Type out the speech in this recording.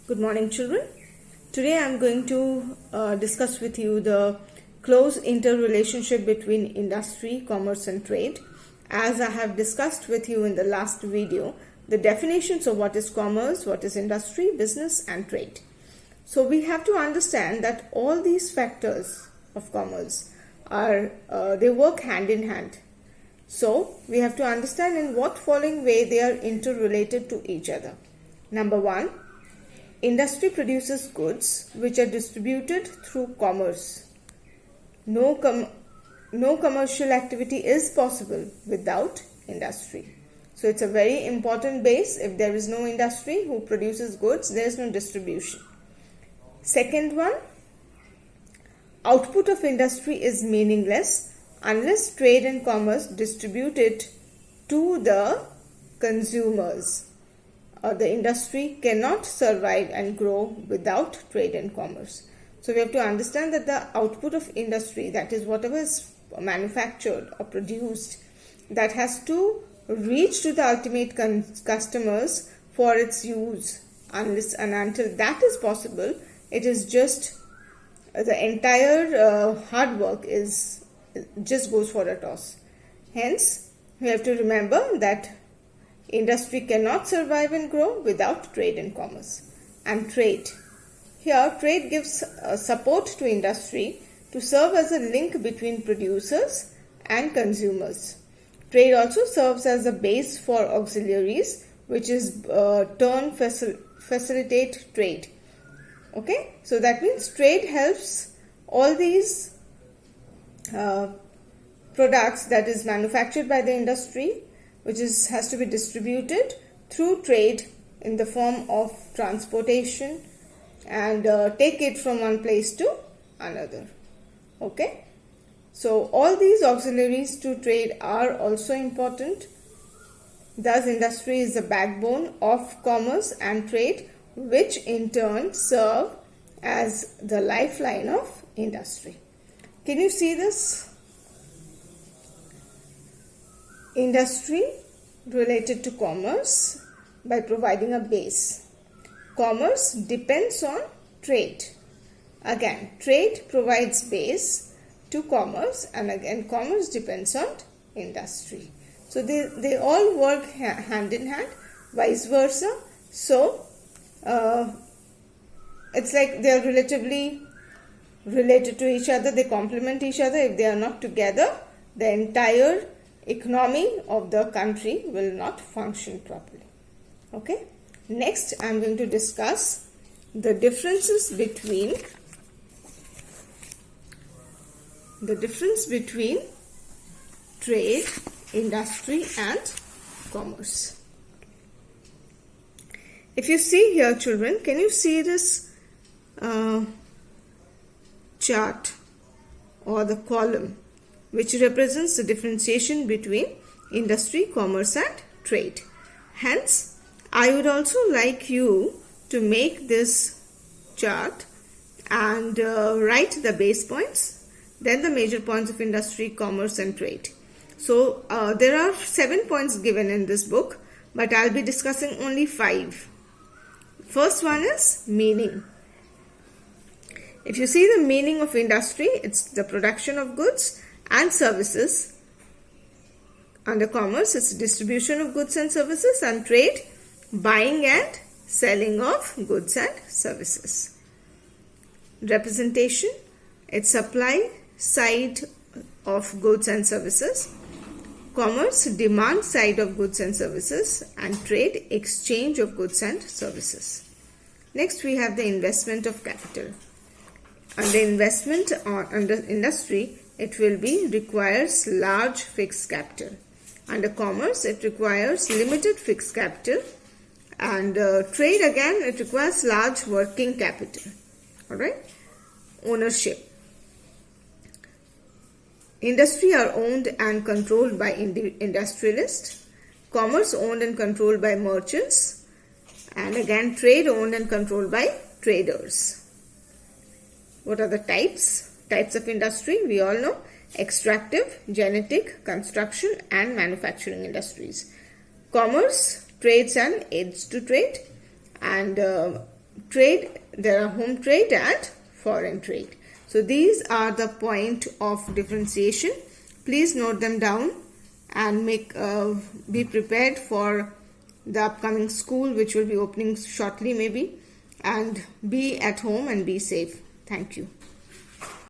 Good morning, children. Today I am going to discuss with you the close interrelationship between industry, commerce and trade. As I have discussed with you in the last video, the definitions of what is commerce, what is industry, business and trade. So we have to understand that all these factors of commerce are they work hand in hand. So we have to understand in what following way they are interrelated to each other. Number one, industry produces goods which are distributed through commerce. No commercial activity is possible without industry. So it's a very important base. If there is no industry who produces goods, there is no distribution. Second one, output of industry is meaningless unless trade and commerce distribute it to the consumers. The industry cannot survive and grow without trade and commerce. So we have to understand that the output of industry, that is whatever is manufactured or produced, that has to reach to the ultimate customers for its use. Unless and until that is possible, it is just the entire hard work is just goes for a toss. Hence, we have to remember that industry cannot survive and grow without trade and commerce. And trade. Here, trade gives support to industry to serve as a link between producers and consumers. Trade also serves as a base for auxiliaries, which is facilitate trade. Okay, so that means trade helps all these products that is manufactured by the industry, which has to be distributed through trade in the form of transportation and take it from one place to another. Okay, so all these auxiliaries to trade are also important. Thus, industry is the backbone of commerce and trade, which in turn serve as the lifeline of industry. Can you see this? Industry related to commerce by providing a base. Commerce depends on trade. Again, trade provides base to commerce, and again commerce depends on industry. So they all work hand in hand, vice versa. So it's like they are relatively related to each other. They complement each other. If they are not together, the entire economy of the country will not function properly. Okay. Next, I am going to discuss the difference between trade, industry and commerce. If you see here, children, can you see this chart or the column which represents the differentiation between industry, commerce and trade? Hence, I would also like you to make this chart and write the base points, then the major points of industry, commerce and trade. So, there are 7 points given in this book, but I'll be discussing only 5. First one is meaning. If you see the meaning of industry, it's the production of goods and services. Under commerce, it's distribution of goods and services, and trade, buying and selling of goods and services. Representation, it's supply side of goods and services. Commerce, demand side of goods and services, and trade, exchange of goods and services. Next, we have the investment of capital. Under investment or under industry, it will be requires large fixed capital. Under commerce, it requires limited fixed capital, and trade again, it requires large working capital. Alright. Ownership. Industry are owned and controlled by industrialists. Commerce owned and controlled by merchants. And again, trade owned and controlled by traders. What are the types? Types of industry, we all know. Extractive, genetic, construction and manufacturing industries. Commerce trades and aids to trade, and trade, there are home trade and foreign trade. So these are the point of differentiation. Please note them down and be prepared for the upcoming school, which will be opening shortly maybe, and be at home and be safe. Thank you.